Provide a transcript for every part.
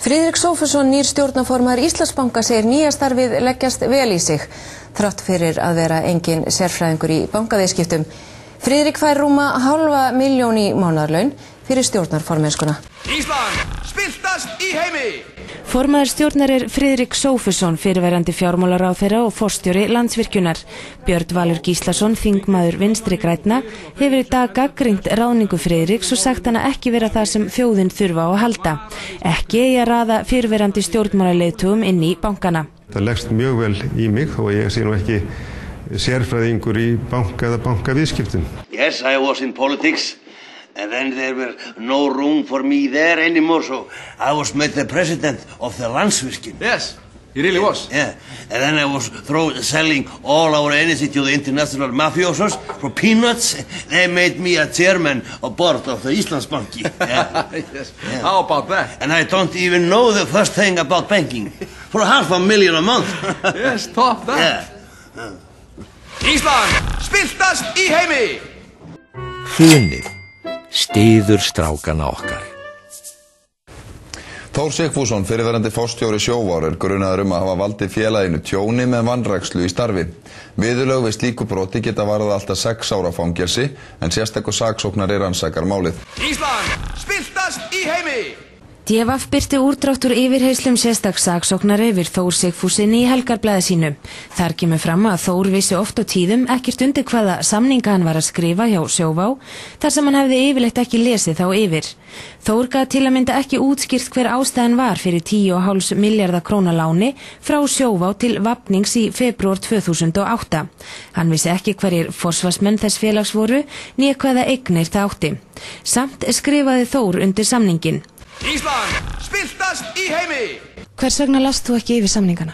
Friðrik Sófusson, nýr stjórnarformaður Íslandsbanka, segir nýja starfið leggjast vel í sig, þrátt fyrir að vera engin sérfræðingur í bankaviðskiptum. Friðrik fær rúma $500.000 í mánaðarlaun fyrir stjórnarformennskuna. Ísland, spiltast í heimi! Formaður stjórnar Friðrik Sófusson, fyrirverandi fjármálaráðherra og forstjóri Landsvirkjunar. Björn Valur Gíslason, þingmaður Vinstri grænna, hefur í dag gagnrýnt ráðningu Friðriks og sagt hana ekki vera það sem þjóðin þurfa á að halda. Ekki eigi að raða fyrirverandi stjórnmálaleiðtogum inn í bankana. Það leggst mjög vel í mig þó að ég sé nú ekki sérfræðingur í banka eða bankaviðskiptum. Yes, I was in politics. And then there were no room for me there anymore, so I was made the president of the Landsvirkjun. Yes, he really was. Yeah, and then I was selling all our energy to the international mafiosos for peanuts. They made me a chairman of board of the Íslandsbanki. Yeah. Yes. Yeah. How about that? And I don't even know the first thing about banking. For $500,000 a month. Yes, top that. Yeah. Ísland, spiltast í heimi! Hrunið styður strákana okkar. Þór Sigfússon, fyrirverandi forstjóri Sjóvár, grunaður að hafa valdið félaginu tjóni með vanrækslu í starfi. Viðurlög við slíku broti geta varðað alltaf 6 ára fangelsi, en sérstakur saksóknari rannsakar málið. Ísland, spiltast í heimi! DVF birti úrdrátt úr yfirheyslum sérstaks saksóknara yfir Þór Sigfússyni í helgarblaði sínu. Þar kemur fram að Þór vissi oft á tíðum ekkert undir hvaða samninga hann var að skrifa hjá Sjóvá, þar sem hann hefði yfirleitt ekki lesið þá yfir. Þór gat til að mynda ekki útskýrt hver ástæðan var fyrir 10,5 milljarða króna láni frá Sjóvá til Vafnings í febrúar 2008. Hann vissi ekki hverjir forsvarsmenn þess félags voru, né hvaða eignir það átti. Samt skrifaði Þór undir samningin. Ísland, spiltast í heimi! Hvers vegna last þú ekki yfir samningana?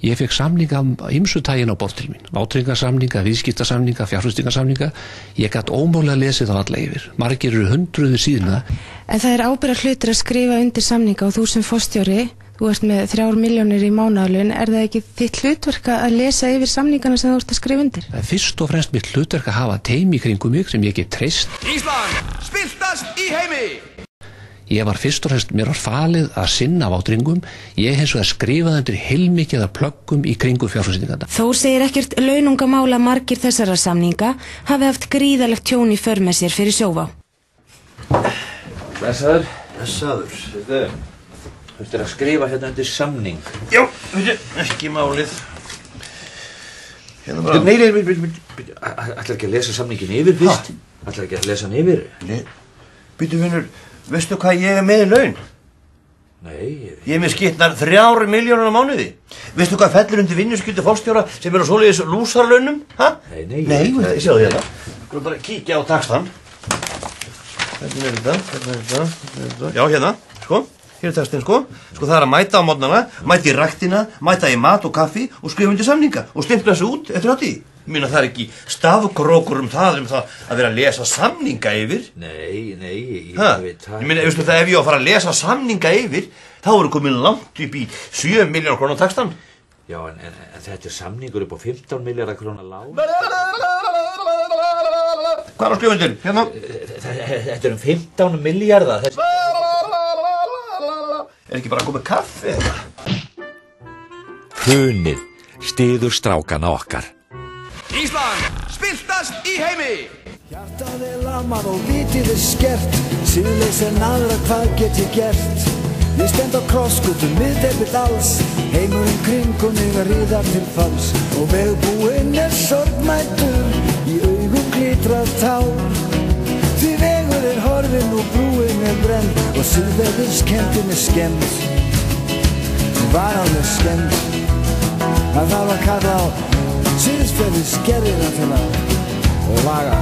Ég fekk samninga ýmsu taginn á borð til mín. Vátryggingarsamninga, viðskiptasamninga, fjárfestingarsamninga. Ég gat ómögulega lesið þá alla yfir. Margir eru hundruð síðna. En það ábyrgðar hlutur að skrifa undir samninga og þú sem forstjóri, þú ert með 3 milljónir í mánaðarlaun, er það ekki þitt hlutverk að lesa yfir samningana sem þú ert að skrifa undir? Það er fyrst og fremst mitt hlutverk að hafa teymi kringum mig sem ég get treyst. Ísland, spiltast í heimi! Ég var fyrst og fremst, mér var falið að sinna vátryggingum, ég hins vegar skrifaði undir heilmikið af plöggum í kringum fjárfestingarnar. Þór segir ekkert launungamála margir þessara samninga hafi haft gríðalegt tjón í för með sér fyrir Sjóvá. Blessaður. Blessaður. Þú ert að skrifa hérna undir samning. Já, ekki málið. Hérna bara. Nei, ætlar ekki að lesa samningin yfir fyrst? Ætlar ekki að lesa hann yfir? Býtu vinnur, veistu hvað ég með í laun? Nei. Ég með skitnar 3 milljónir á mánuði. Veistu hvað fellur undir vinnuskyldu forstjóra sem eru svoleiðis lúsarlaunum? Nei. Nei, sjáðu hérna. Skulum bara kíkja á taxtan. Hvernig er þetta? Já, hérna, sko. Hér er taxtin, sko. Sko það er að mæta á morgnana, mæta í ræktina, mæta í mat og kaffi og skrifa undir samninga og stimpla þessu út eftir hátíð. Ég meina það er ekki stafkrókur um það að vera að lesa samninga yfir. Nei, ég veit það. Ég meina, veistu það, ef ég á að fara að lesa samninga yfir, þá eru komin langt upp í 7 milljónar króna taxtan. Já, en þetta er samningur upp á 15 milljarða króna lán. Hvað er á skrifa undir? Hérna. Þetta er 15 milljarða. Er ekki bara að koma kaffi eða? Hrunið styður strákana okkar. Ísland, spiltast í heimi! Hjartað er lamað og vitið er skert, síðleis en aðra hvað get ég gert? Ég stend á krossgötum, miðdepill alls, heimurinn kringum mig að ríða til falls, og vegbúinn er sorgmættur, í augum glitrað tár. Því vegur er horfinn og brúin er brennd, og síðveðurskendin er skemmt, varanleg skemmt. Það þarf að kalla á síðsferðis gerðina til að laga